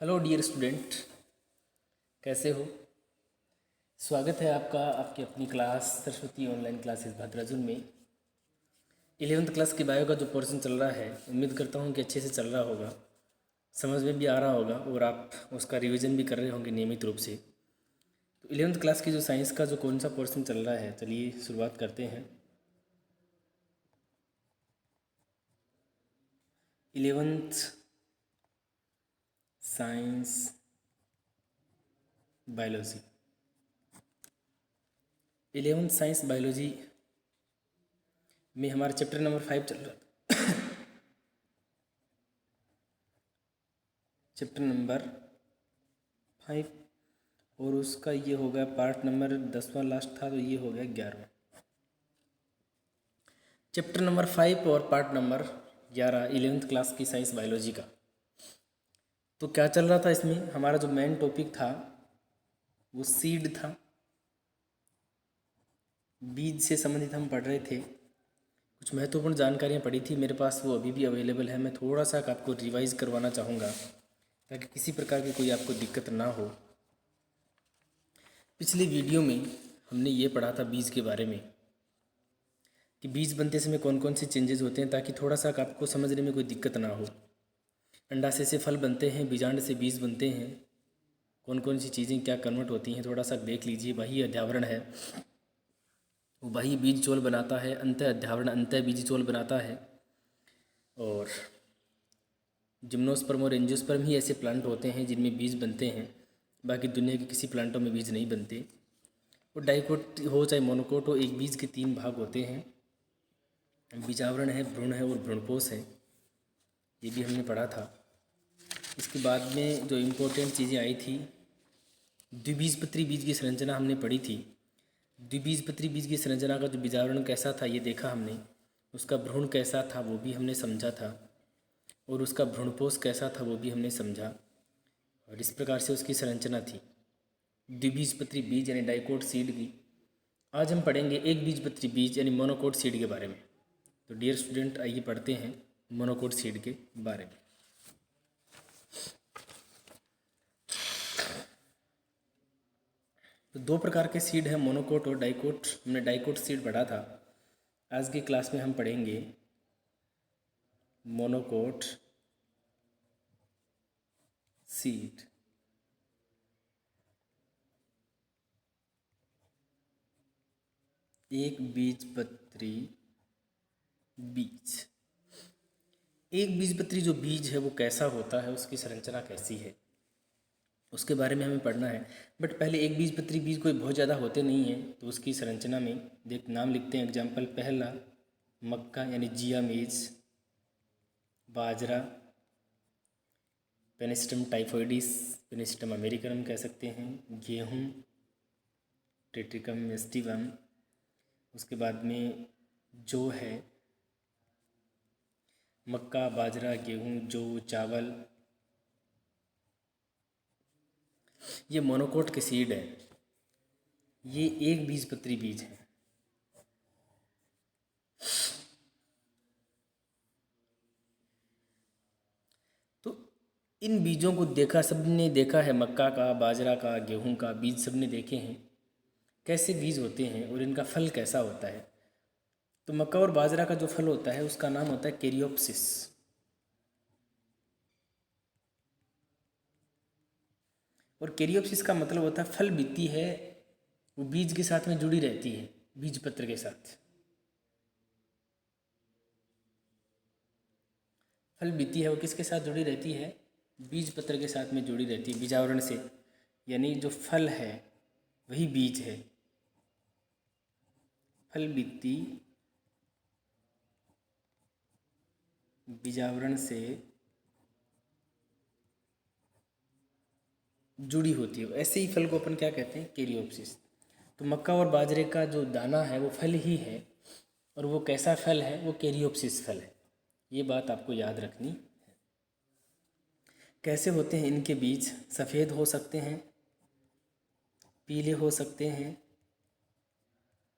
Hello dear student, कैसे हो। स्वागत है आपका आपकी अपनी क्लास सरस्वती ऑनलाइन क्लासेस भद्राजुल में। 11th क्लास की बायो का जो पोर्शन चल रहा है, उम्मीद करता हूँ कि अच्छे से चल रहा होगा, समझ में भी आ रहा होगा और आप उसका रिवीजन भी कर रहे होंगे नियमित रूप से। तो 11th क्लास की जो साइंस का जो कौन सा पोर्शन चल रहा है, चलिए शुरुआत करते हैं। 11th science biology. 11th science biology में हमारा चैप्टर नंबर 5 चल रहा था। चैप्टर नंबर 5 और उसका ये हो गया पार्ट नंबर 10वां लास्ट था, तो ये हो गया 11वां। चैप्टर नंबर 5 और पार्ट नंबर 11 11th क्लास की साइंस बायोलॉजी का। तो क्या चल रहा था इसमें, हमारा जो मेन टॉपिक था वो सीड था, बीज से संबंधित हम पढ़ रहे थे। कुछ महत्वपूर्ण जानकारियाँ पढ़ी थी मेरे पास, वो अभी भी अवेलेबल है। मैं थोड़ा सा आपको रिवाइज करवाना चाहूँगा ताकि किसी प्रकार की कोई आपको दिक्कत ना हो। पिछली वीडियो में हमने ये पढ़ा था बीज के बारे में कि बीज बनते समय कौन कौन से चेंजेस होते हैं, ताकि थोड़ा सा आपको समझने में कोई दिक्कत ना हो। अंडाशय से फल बनते हैं, बीजांड से बीज बनते हैं, कौन कौन सी चीज़ें क्या कन्वर्ट होती हैं, थोड़ा सा देख लीजिए। वही अध्यावरण है, वही बीज चोल बनाता है, अंत अध्यावरण अंत बीज चोल बनाता है। और जिम्नोस्पर्म और एंजियोस्पर्म ही ऐसे प्लांट होते हैं जिनमें बीज बनते हैं, बाकी दुनिया के किसी प्लांटों में बीज नहीं बनते। और डाइकोट हो चाहे मोनोकोट हो, एक बीज के 3 भाग होते हैं, बीजावरण है, भ्रूण है और भ्रूणपोष है। ये भी हमने पढ़ा था। इसके बाद में जो इम्पोर्टेंट चीज़ें आई थी, द्विबीजपत्री बीज की संरचना हमने पढ़ी थी। द्विबीजपत्री बीज की संरचना का जो बीजावरण कैसा था ये देखा हमने, उसका भ्रूण कैसा था वो भी हमने समझा था, और उसका भ्रूणपोष कैसा था वो भी हमने समझा। और इस प्रकार से उसकी संरचना थी द्विबीजपत्री बीज यानी डाइकोट सीड की। आज हम पढ़ेंगे एक बीजपत्री बीज यानी मोनोकोट सीड के बारे में। तो डियर स्टूडेंट, आइए पढ़ते हैं मोनोकोट सीड के बारे में। तो 2 प्रकार के सीड हैं, मोनोकोट और डाइकोट। हमने डाइकोट सीड पढ़ा था। आज की क्लास में हम पढ़ेंगे मोनोकोट सीड। एक बीजपत्री बीज। एक बीजपत्री जो बीज है वो कैसा होता है, उसकी संरचना कैसी है, उसके बारे में हमें पढ़ना है। बट पहले एक बीजपत्री बीज कोई बहुत ज़्यादा होते नहीं हैं, तो उसकी संरचना में देख नाम लिखते हैं। एग्जाम्पल पहला मक्का यानी जिया मेज, बाजरा पेनिस्टम टाइफोइडिस, पेनिस्टम अमेरिकनम कह सकते हैं, गेहूँ टेट्रिकम एस्टिवम, उसके बाद में जो है मक्का, बाजरा, गेहूँ, जौ, चावल, ये मोनोकोट के सीड है। ये एक बीजपत्री बीज है। तो इन बीजों को देखा, सबने देखा है, मक्का का, बाजरा का, गेहूं का बीज सबने देखे हैं कैसे बीज होते हैं और इनका फल कैसा होता है। तो मक्का और बाजरा का जो फल होता है उसका नाम होता है कैरियोप्सिस। और कैरियोप्सिस का मतलब होता है फल भित्ति है वो बीज के साथ में जुड़ी रहती है, बीज पत्र के साथ। फल भित्ति है वो किसके साथ जुड़ी रहती है, बीज पत्र के साथ में जुड़ी रहती है, बीजावरण से। यानी जो फल है वही बीज है। फल भित्ति बीजावरण से जुड़ी होती है, ऐसे ही फल को अपन क्या कहते हैं, कैरियोप्सिस। तो मक्का और बाजरे का जो दाना है वो फल ही है, और वो कैसा फल है, वो कैरियोप्सिस फल है। ये बात आपको याद रखनी है। कैसे होते हैं इनके बीज, सफ़ेद हो सकते हैं, पीले हो सकते हैं,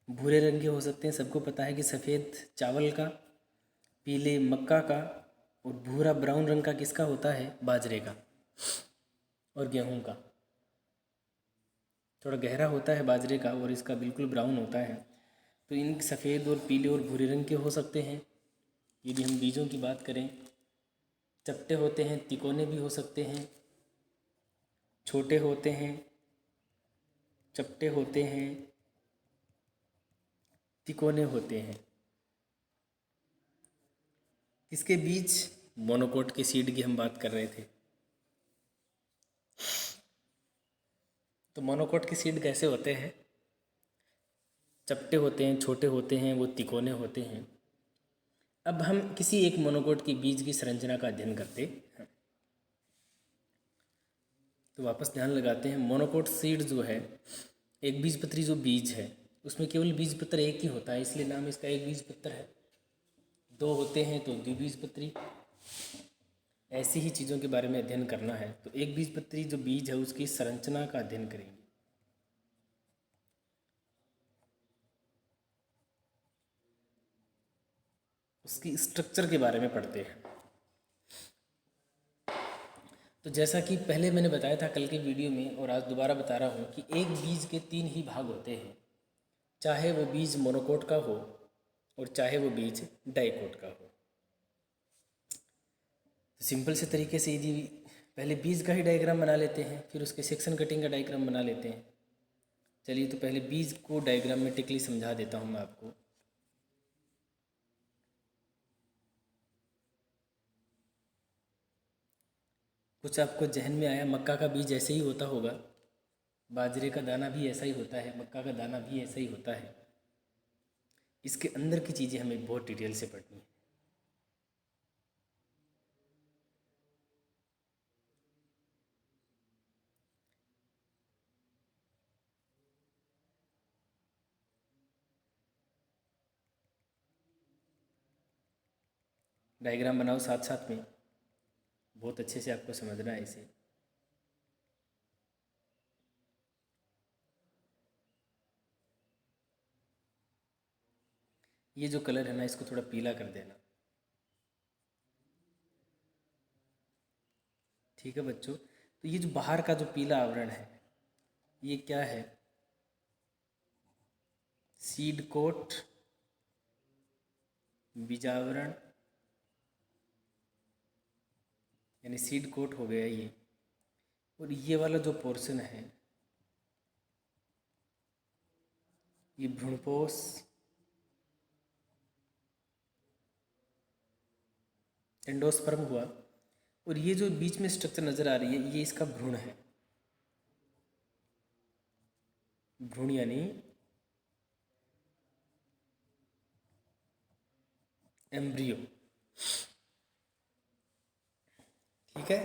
भूरे रंग के हो सकते हैं। सबको पता है कि सफ़ेद चावल का, पीले मक्का का, और भूरा ब्राउन रंग का किसका होता है, बाजरे का। और गेहूं का थोड़ा गहरा होता है बाजरे का, और इसका बिल्कुल ब्राउन होता है। तो इन सफ़ेद और पीले और भूरे रंग के हो सकते हैं यदि हम बीजों की बात करें। चपटे होते हैं, तिकोने भी हो सकते हैं, छोटे होते हैं, चपटे होते हैं, तिकोने होते हैं। किसके बीज? मोनोकोट के सीड की हम बात कर रहे थे। तो मोनोकोट के सीड कैसे होते हैं? चपटे होते हैं, छोटे होते हैं, वो तिकोने होते हैं। अब हम किसी एक मोनोकोट के बीज की संरचना का अध्ययन करते हैं। तो वापस ध्यान लगाते हैं, मोनोकोट सीड जो है, एक बीजपत्री जो बीज है उसमें केवल बीजपत्र एक ही होता है, इसलिए नाम इसका एक बीजपत्र है। दो होते हैं तो द्विबीजपत्री। ऐसी ही चीज़ों के बारे में अध्ययन करना है तो एक बीजपत्री जो बीज है उसकी संरचना का अध्ययन करेंगे। उसकी स्ट्रक्चर के बारे में पढ़ते हैं। तो जैसा कि पहले मैंने बताया था कल के वीडियो में, और आज दोबारा बता रहा हूँ कि एक बीज के तीन ही भाग होते हैं, चाहे वो बीज मोनोकोट का हो और चाहे वो बीज डाइकोट का हो। तो सिंपल से तरीके से यदि पहले बीज का ही डायग्राम बना लेते हैं, फिर उसके सेक्शन कटिंग का डायग्राम बना लेते हैं। चलिए, तो पहले बीज को डायग्राम में टिकली समझा देता हूँ मैं आपको। कुछ आपको जहन में आया, मक्का का बीज ऐसे ही होता होगा, बाजरे का दाना भी ऐसा ही होता है, मक्का का दाना भी ऐसा ही होता है। इसके अंदर की चीज़ें हमें बहुत डिटेल से पढ़नी है। डायग्राम बनाओ साथ साथ में, बहुत अच्छे से आपको समझना है इसे। ये जो कलर है ना, इसको थोड़ा पीला कर देना, ठीक है बच्चों। तो ये जो बाहर का जो पीला आवरण है, ये क्या है? सीड कोट, बीजावरण, यानी सीड कोट हो गया ये। और ये वाला जो पोर्शन है, ये भ्रूणपोष, एंडोस्पर्म हुआ। और ये जो बीच में स्ट्रक्चर नज़र आ रही है, ये इसका भ्रूण है। भ्रूण यानी एम्ब्रियो, ठीक है।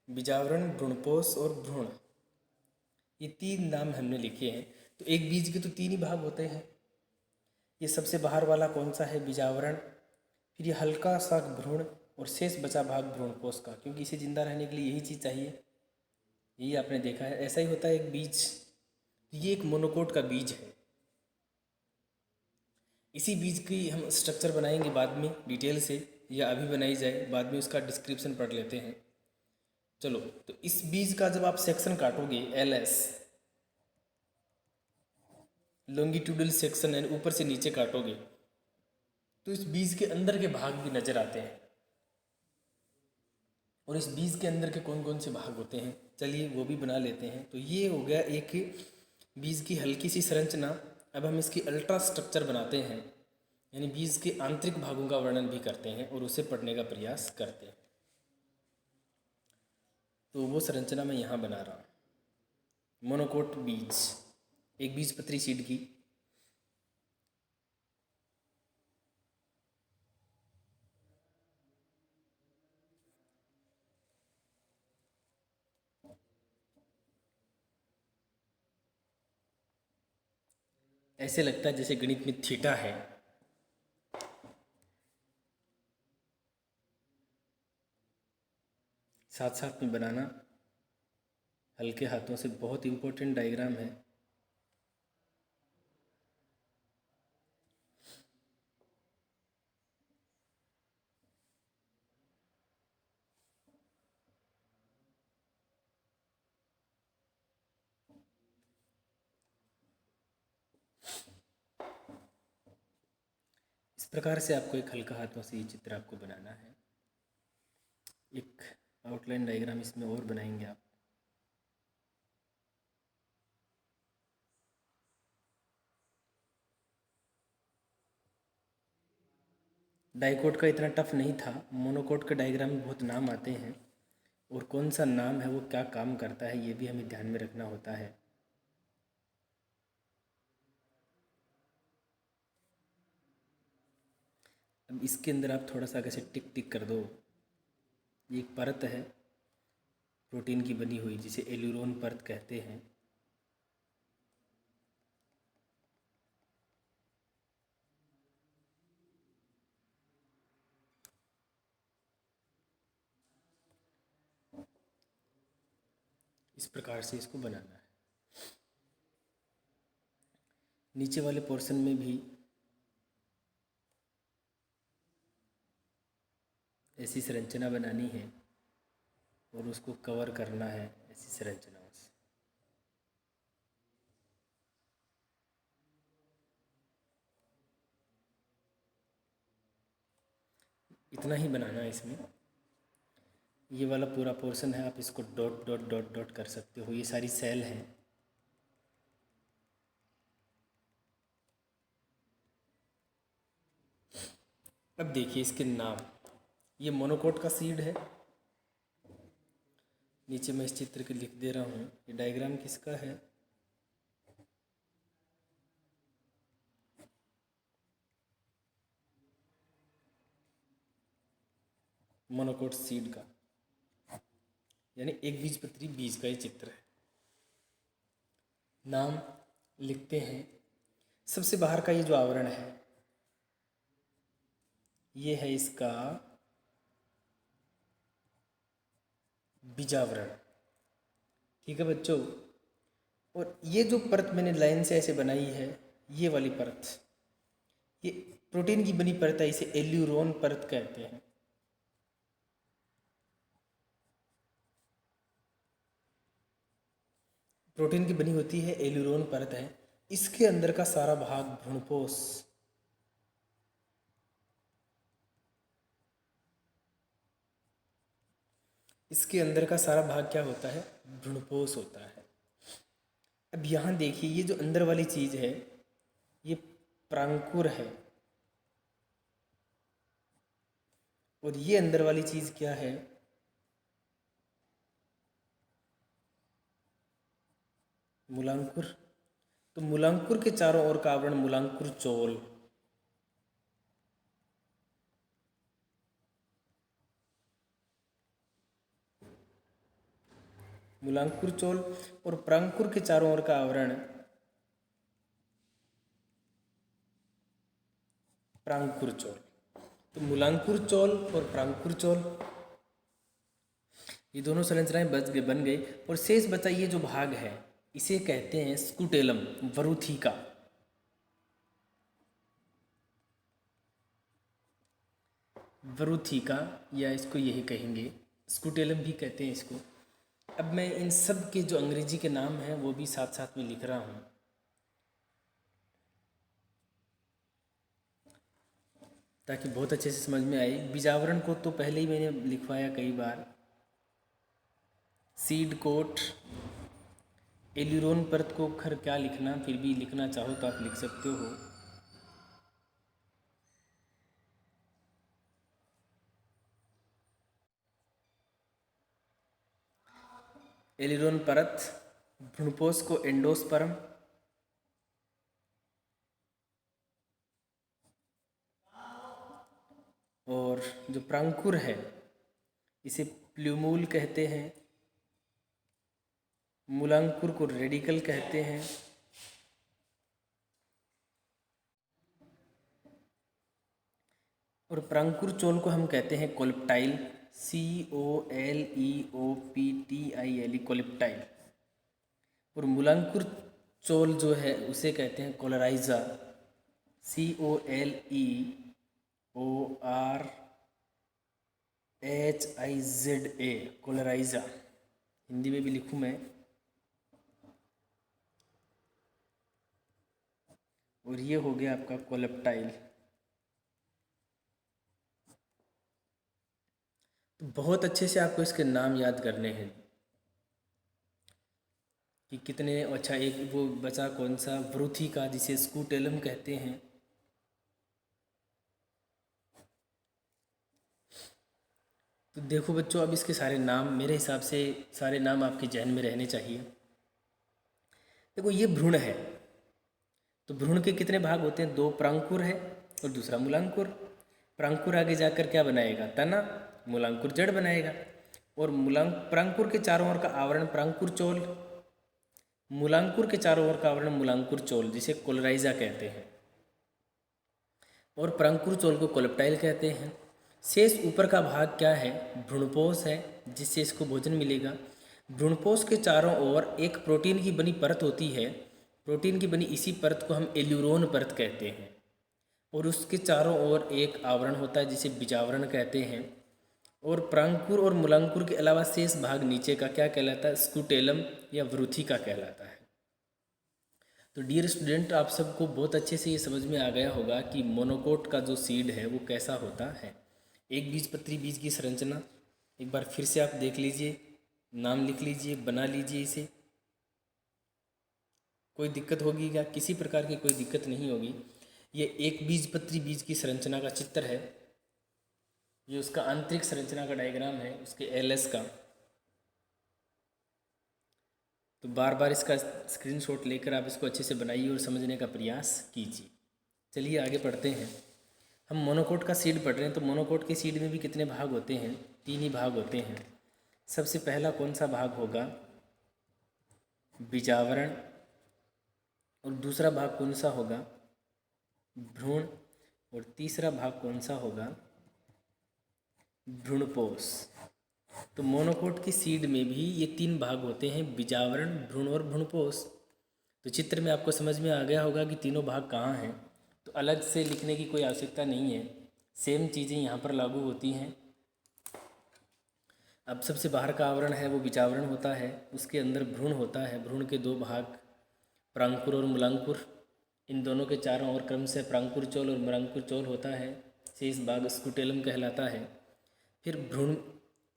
बीजावरण, भ्रूणपोष और भ्रूण, ये तीन नाम हमने लिखे हैं। तो एक बीज के तो तीन ही भाग होते हैं। ये सबसे बाहर वाला कौन सा है? बीजावरण। फिर ये हल्का सा भ्रूण, और शेष बचा भाग भ्रूणपोष का, क्योंकि इसे जिंदा रहने के लिए यही चीज़ चाहिए। यही आपने देखा है, ऐसा ही होता है एक बीज। ये एक मोनोकोट का बीज है। इसी बीज की हम स्ट्रक्चर बनाएंगे बाद में डिटेल से, या अभी बनाई जाए, बाद में उसका डिस्क्रिप्शन पढ़ लेते हैं। चलो, तो इस बीज का जब आप सेक्शन काटोगे, LS लॉन्गिट्यूडल सेक्शन है, ऊपर से नीचे काटोगे, तो इस बीज के अंदर के भाग भी नजर आते हैं। और इस बीज के अंदर के कौन कौन से भाग होते हैं, चलिए वो भी बना लेते हैं। तो ये हो गया एक बीज की हल्की सी संरचना। अब हम इसकी अल्ट्रा स्ट्रक्चर बनाते हैं, यानी बीज के आंतरिक भागों का वर्णन भी करते हैं और उसे पढ़ने का प्रयास करते हैं। तो वो संरचना मैं यहाँ बना रहा हूँ। मोनोकोट बीज, एक बीजपत्री सीड की। ऐसे लगता है जैसे गणित में थीटा है। साथ साथ में बनाना, हल्के हाथों से, बहुत इम्पोर्टेंट डायग्राम है। प्रकार से आपको एक हल्का हाथों से ये चित्र आपको बनाना है। एक आउटलाइन डायग्राम इसमें और बनाएंगे आप। डाइकोट का इतना टफ नहीं था, मोनोकोट के डायग्राम में बहुत नाम आते हैं और कौन सा नाम है वो क्या काम करता है ये भी हमें ध्यान में रखना होता है। अब इसके अंदर आप थोड़ा सा कैसे टिक टिक कर दो। ये एक परत है प्रोटीन की बनी हुई जिसे एल्यूरोन परत कहते हैं। इस प्रकार से इसको बनाना है। नीचे वाले पोर्शन में भी ऐसी संरचना बनानी है और उसको कवर करना है ऐसी संरचनाओं से। इतना ही बनाना है इसमें। ये वाला पूरा पोर्शन है, आप इसको डॉट डॉट डॉट डॉट कर सकते हो। ये सारी सेल हैं। अब देखिए इसके नाम। ये मोनोकोट का सीड है। नीचे मैं इस चित्र के लिख दे रहा हूँ। ये डायग्राम किसका है? मोनोकोट सीड का, यानी एक बीजपत्री बीज का ये चित्र है। नाम लिखते हैं। सबसे बाहर का ये जो आवरण है ये है इसका बीजावरण। ठीक है बच्चों। और ये जो परत मैंने लाइन से ऐसे बनाई है, ये वाली परत, ये प्रोटीन की बनी परत है। इसे एल्यूरोन परत कहते हैं। प्रोटीन की बनी होती है, एल्यूरोन परत है। इसके अंदर का सारा भाग भ्रूणपोष। इसके अंदर का सारा भाग क्या होता है? भ्रूणपोष होता है। अब यहाँ देखिए ये जो अंदर वाली चीज़ है ये प्रांकुर है और ये अंदर वाली चीज़ क्या है? मूलांकुर। तो मूलांकुर के चारों ओर का आवरण मूलांकुर चोल। मूलांकुर चोल और प्रांकुर के चारों ओर का आवरण प्रांकुर चोल। तो मूलांकुर चोल और प्रांकुर चोल ये दोनों संरचनाएं बन गई और शेष बचा ये जो भाग है इसे कहते हैं स्कुटेलम, वरुथिका। वरुथिका या इसको यही कहेंगे, स्कुटेलम भी कहते हैं इसको। अब मैं इन सब के जो अंग्रेजी के नाम हैं वो भी साथ साथ में लिख रहा हूँ ताकि बहुत अच्छे से समझ में आए। बीजावरण को तो पहले ही मैंने लिखवाया कई बार। सीड कोट, एल्यूरोन परत को खैर क्या लिखना, फिर भी लिखना चाहो तो आप लिख सकते हो। एल्यूरोन परत, भ्रूणपोष को एंडोस्पर्म, और जो प्रांकुर है इसे प्ल्यूमूल कहते हैं। मूलांकुर को रेडिकल कहते हैं। और प्रांकुर चोल को हम कहते हैं कोलेप्टाइल, COLEOPTIL, कोलेप्टाइल। और मूलांकुर चोल जो है उसे कहते हैं कोलराइजा, COLEORHIZA, कोलराइजा। हिंदी में भी लिखूँ मैं। और ये हो गया आपका कोलेप्टाइल। तो बहुत अच्छे से आपको इसके नाम याद करने हैं कि कितने। अच्छा, एक वो बचा कौन सा, वृथी का, जिसे स्कूटेलम कहते हैं। तो देखो बच्चों, अब इसके सारे नाम मेरे हिसाब से सारे नाम आपके जहन में रहने चाहिए। देखो ये भ्रूण है, तो भ्रूण के कितने भाग होते हैं? दो, प्रांकुर है और दूसरा मूलांकुर। प्रांकुर आगे जाकर क्या बनाएगा? तना। मूलांकुर जड़ बनाएगा। और प्रांकुर के चारों ओर का आवरण प्रांकुर चोल, मूलांकुर के चारों ओर का आवरण मूलांकुर चोल, जिसे कोलराइजा कहते हैं। और प्रांकुर चोल को कोलेप्टाइल कहते हैं। शेष ऊपर का भाग क्या है? भ्रूणपोष है, जिससे इसको भोजन मिलेगा। भ्रूणपोष के चारों ओर एक प्रोटीन की बनी परत होती है। प्रोटीन की बनी इसी परत को हम एल्यूरोन परत कहते हैं। और उसके चारों ओर एक आवरण होता है जिसे बीजावरण कहते हैं। और प्रांकुर और मूलांकुर के अलावा शेष भाग नीचे का क्या कहलाता है? स्कूटेलम या वृथी का कहलाता है। तो डियर स्टूडेंट, आप सबको बहुत अच्छे से ये समझ में आ गया होगा कि मोनोकोट का जो सीड है वो कैसा होता है। एक बीजपत्री बीज की संरचना एक बार फिर से आप देख लीजिए, नाम लिख लीजिए, बना लीजिए इसे। कोई दिक्कत होगी क्या? किसी प्रकार की कोई दिक्कत नहीं होगी। ये एक बीजपत्री बीज की संरचना का चित्र है। ये उसका आंतरिक संरचना का डायग्राम है, उसके एलएस का। तो बार बार इसका स्क्रीनशॉट लेकर आप इसको अच्छे से बनाइए और समझने का प्रयास कीजिए। चलिए आगे पढ़ते हैं। हम मोनोकोट का सीड पढ़ रहे हैं, तो मोनोकोट के सीड में भी कितने भाग होते हैं? 3 ही भाग होते हैं। सबसे पहला कौन सा भाग होगा? बीजावरण। और दूसरा भाग कौन सा होगा? भ्रूण। और तीसरा भाग कौन सा होगा? भ्रूणपोष। तो मोनोकोट की सीड में भी ये 3 भाग होते हैं, बीजावरण, भ्रूण और भ्रूणपोष। तो चित्र में आपको समझ में आ गया होगा कि तीनों भाग कहाँ हैं। तो अलग से लिखने की कोई आवश्यकता नहीं है, सेम चीज़ें यहाँ पर लागू होती हैं। अब सबसे बाहर का आवरण है वो बीजावरण होता है, उसके अंदर भ्रूण होता है। भ्रूण के 2 भाग, प्रांकुर और मूलांकुर। इन दोनों के चारों ओर क्रम से प्रांकुर चोल और मूलांकुर चोल होता है। शेष भाग स्कूटेलम कहलाता है। फिर भ्रूण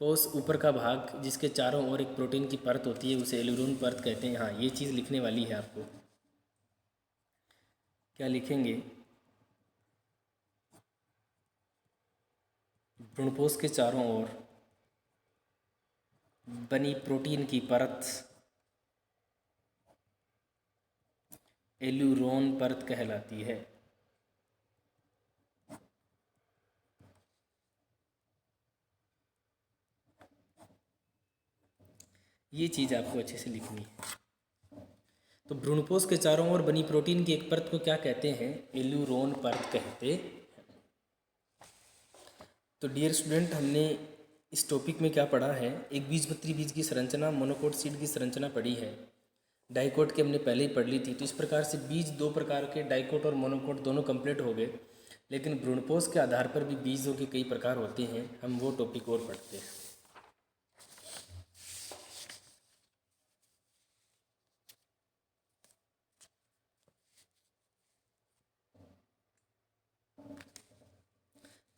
पोष ऊपर का भाग, जिसके चारों ओर एक प्रोटीन की परत होती है, उसे एल्यूरोन परत कहते हैं। हाँ, ये चीज़ लिखने वाली है आपको। क्या लिखेंगे? भ्रूणपोष के चारों ओर बनी प्रोटीन की परत एल्यूरोन परत कहलाती है। ये चीज़ आपको अच्छे से लिखनी है। तो भ्रूणपोष के चारों ओर बनी प्रोटीन की एक परत को क्या कहते हैं? एल्यूरोन परत कहते हैं। तो डियर स्टूडेंट, हमने इस टॉपिक में क्या पढ़ा है? एक बीजपत्री बीज की संरचना, मोनोकोट सीड की संरचना पढ़ी है। डाइकोट की हमने पहले ही पढ़ ली थी। तो इस प्रकार से बीज 2 प्रकार के, डाइकोट और मोनोकोट दोनों कंप्लीट हो गए। लेकिन भ्रूणपोष के आधार पर भी बीजों के कई प्रकार होते हैं, हम वो टॉपिक और पढ़ते हैं।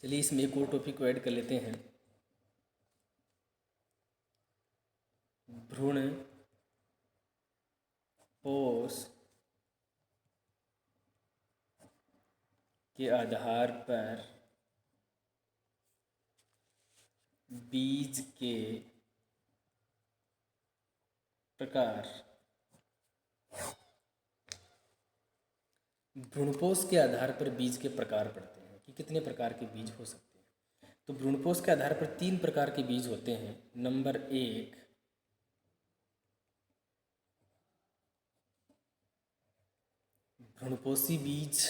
चलिए इसमें एक और टॉपिक को ऐड कर लेते हैं। भ्रूण पोष के आधार पर बीज के प्रकार। भ्रूणपोष के आधार पर बीज के प्रकार पढ़ते हैं कि कितने प्रकार के बीज हो सकते हैं। तो भ्रूणपोष के आधार पर 3 प्रकार के बीज होते हैं। नंबर 1, भ्रूणपोषी बीज।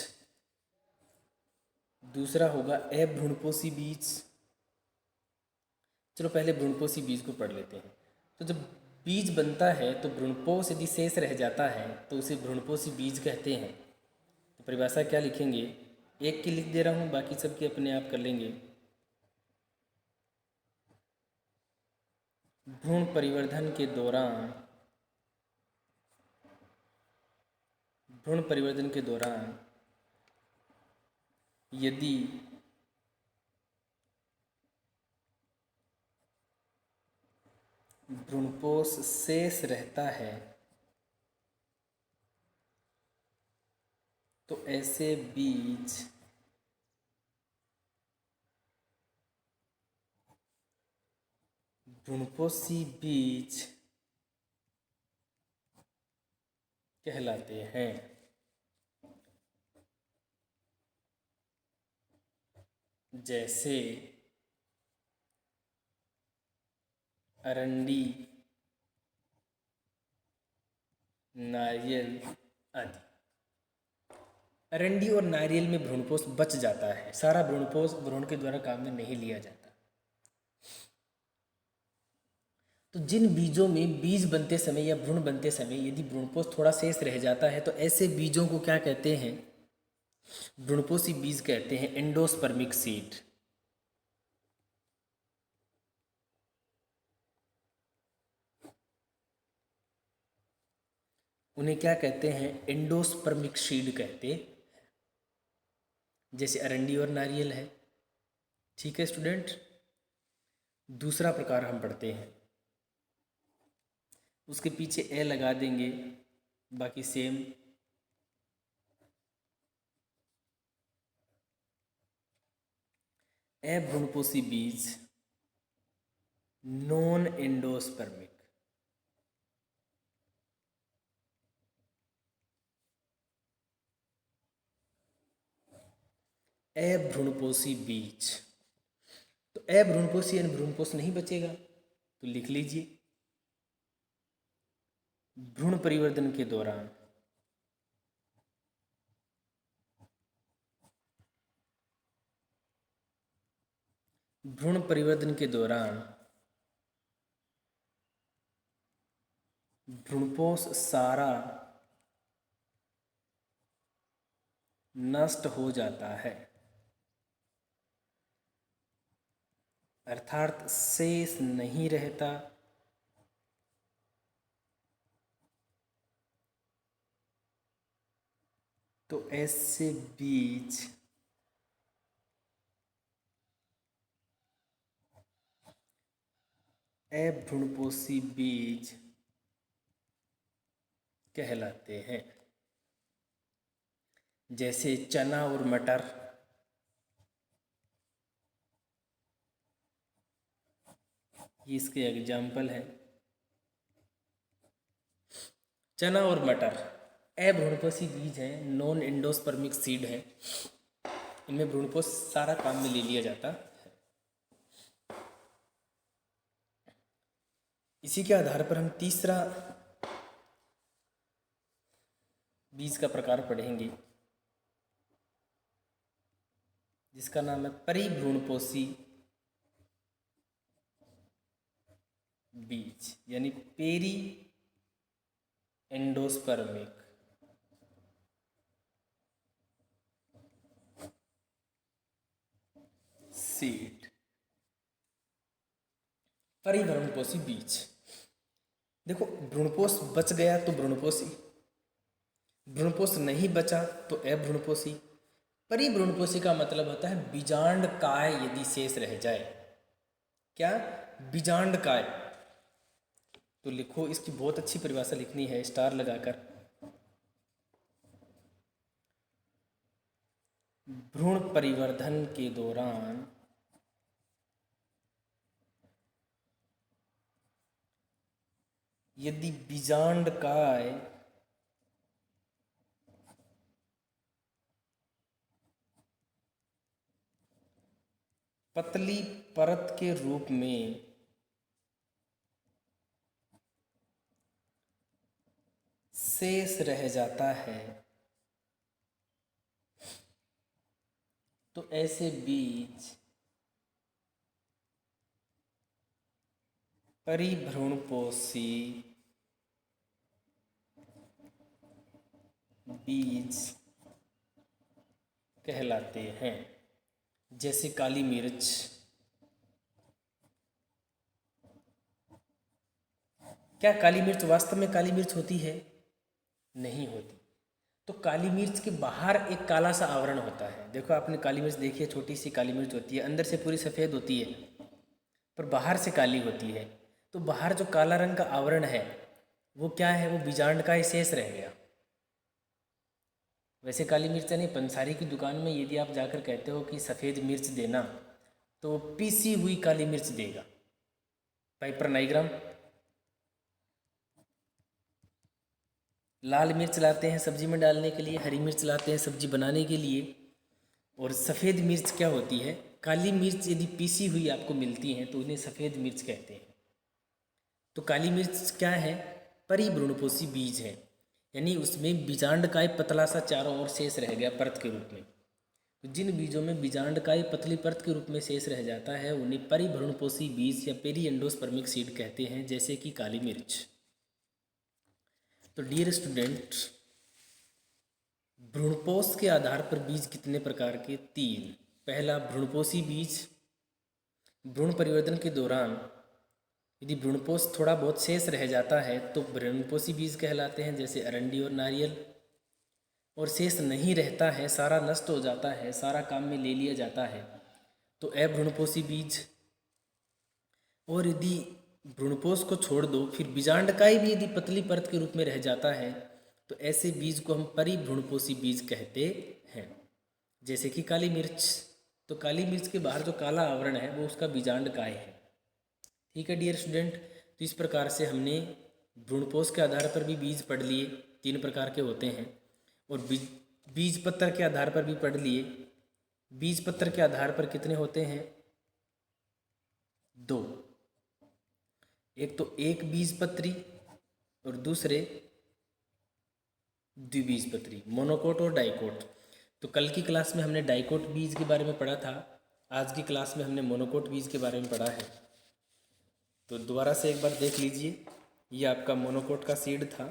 दूसरा होगा अभ्रूणपोषी बीज। चलो पहले भ्रूणपोषी बीज को पढ़ लेते हैं। तो जब बीज बनता है तो भ्रूणपोष यदि शेष रह जाता है तो उसे भ्रूणपोषी बीज कहते हैं। तो परिभाषा क्या लिखेंगे? एक की लिख दे रहा हूँ, बाकी सबके अपने आप कर लेंगे। भ्रूण परिवर्धन के दौरान, भ्रूण परिवर्धन के दौरान यदि भ्रूणपोष शेष रहता है तो ऐसे बीज भ्रूणपोषी बीज कहलाते हैं। जैसे अरंडी, नारियल आदि। अरंडी और नारियल में भ्रूणपोष बच जाता है, सारा भ्रूणपोष भ्रूण के द्वारा काम में नहीं लिया जाता। तो जिन बीजों में बीज बनते समय या भ्रूण बनते समय यदि भ्रूणपोष थोड़ा शेष रह जाता है तो ऐसे बीजों को क्या कहते हैं? भ्रूणपोषी बीज कहते हैं, एंडोस्पर्मिक सीड। उन्हें क्या कहते हैं? एंडोस्पर्मिक सीड कहते, जैसे अरंडी और नारियल है। ठीक है स्टूडेंट, दूसरा प्रकार हम पढ़ते हैं, उसके पीछे ए लगा देंगे, बाकी सेम। अभ्रूणपोषी बीज नॉन एंडोस्पर्मिक। अभ्रूणपोषी बीज, तो अभ्रूणपोषी यानी भ्रूणपोष नहीं बचेगा, तो लिख लीजिए भ्रूण परिवर्तन के दौरान भ्रूण परिवर्तन के दौरान भ्रूणपोष सारा नष्ट हो जाता है, अर्थात शेष नहीं रहता। तो ऐसे बीज अभ्रूणपोषी बीज कहलाते हैं। जैसे चना और मटर, ये इसके एग्जाम्पल हैं। चना और मटर अभ्रूणपोषी बीज हैं, नॉन एंडोस्पर्मिक सीड है, इनमें भ्रूणपोष सारा काम में ले लिया जाता है। इसी के आधार पर हम तीसरा बीज का प्रकार पढ़ेंगे, जिसका नाम है परिभ्रूणपोषी बीज, यानी पेरी एंडोस्पर्मिक सीड। परिभ्रूणपोषी बीज, देखो भ्रूणपोष बच गया तो भ्रूणपोषी, भ्रूणपोष नहीं बचा तो अभ्रूणपोषी। परिभ्रूणपोषी का मतलब होता है बीजांड काय यदि शेष रह जाए। क्या? बीजांड काय। तो लिखो, इसकी बहुत अच्छी परिभाषा लिखनी है स्टार लगाकर। भ्रूण परिवर्धन के दौरान यदि बीजांड काय पतली परत के रूप में शेष रह जाता है तो ऐसे बीज परिभ्रूणपोषी बीज कहलाते हैं। जैसे काली मिर्च, क्या काली मिर्च वास्तव में काली मिर्च होती है? नहीं होती। तो काली मिर्च के बाहर एक काला सा आवरण होता है। देखो आपने काली मिर्च देखी है, छोटी सी काली मिर्च होती है, अंदर से पूरी सफ़ेद होती है पर बाहर से काली होती है। तो बाहर जो काला रंग का आवरण है वो क्या है, वो बीजांड का ही शेष रह गया। वैसे काली मिर्च नहीं, पंसारी की दुकान में यदि आप जाकर कहते हो कि सफ़ेद मिर्च देना तो वो पीसी हुई काली मिर्च देगा। पाइपर नाइग्राम। लाल मिर्च लाते हैं सब्जी में डालने के लिए, हरी मिर्च लाते हैं सब्जी बनाने के लिए, और सफ़ेद मिर्च क्या होती है, काली मिर्च यदि पीसी हुई आपको मिलती हैं तो उन्हें सफ़ेद मिर्च कहते हैं। तो काली मिर्च क्या है, परिभ्रूणपोषी बीज है, यानी उसमें बीजांडकाय पतला सा चारों ओर शेष रह गया परत के रूप में। तो जिन बीजों में बीजांडकाय पतली परत के रूप में शेष रह जाता है उन्हें परिभ्रूणपोषी बीज या पेरीएंडोस्पर्मिक सीड कहते हैं, जैसे कि काली मिर्च। तो डियर स्टूडेंट, भ्रूणपोष के आधार पर बीज कितने प्रकार के, 3। पहला भ्रूणपोषी बीज। भ्रूण परिवर्तन के दौरान यदि भ्रूणपोष थोड़ा बहुत शेष रह जाता है तो भ्रूणपोषी बीज कहलाते हैं, जैसे अरंडी और नारियल। और शेष नहीं रहता है, सारा नष्ट हो जाता है, सारा काम में ले लिया जाता है, तो अभ्रूणपोषी बीज। और यदि भ्रूणपोष को छोड़ दो फिर बीजांडकाई भी यदि पतली परत के रूप में रह जाता है तो ऐसे बीज को हम परिभ्रूणपोषी बीज कहते हैं, जैसे कि काली मिर्च। तो काली मिर्च के बाहर जो काला आवरण है वो उसका बीजांडकाय है। ठीक है डियर स्टूडेंट, तो इस प्रकार से हमने भ्रूणपोष के आधार पर भी बीज पढ़ लिए, 3 प्रकार के होते हैं, और बीज पत्र के आधार पर भी पढ़ लिए। बीज पत्र के आधार पर कितने होते हैं, 2। एक तो एक बीजपत्री और दूसरे द्विबीजपत्री, मोनोकोट और डाइकोट। तो कल की क्लास में हमने डाइकोट बीज के बारे में पढ़ा था, आज की क्लास में हमने मोनोकोट बीज के बारे में पढ़ा है। तो दोबारा से एक बार देख लीजिए, ये आपका मोनोकोट का सीड था,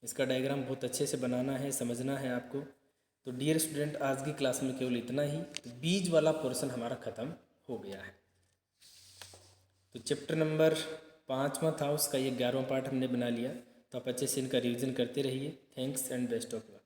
इसका डायग्राम बहुत अच्छे से बनाना है, समझना है आपको। तो डियर स्टूडेंट, आज की क्लास में केवल इतना ही। तो बीज वाला पोर्शन हमारा ख़त्म हो गया है। तो चैप्टर नंबर 5वां था, उसका ये 11वां पार्ट हमने बना लिया। तो आप अच्छे से इनका रिवीजन करते रहिए। Thanks and best of luck.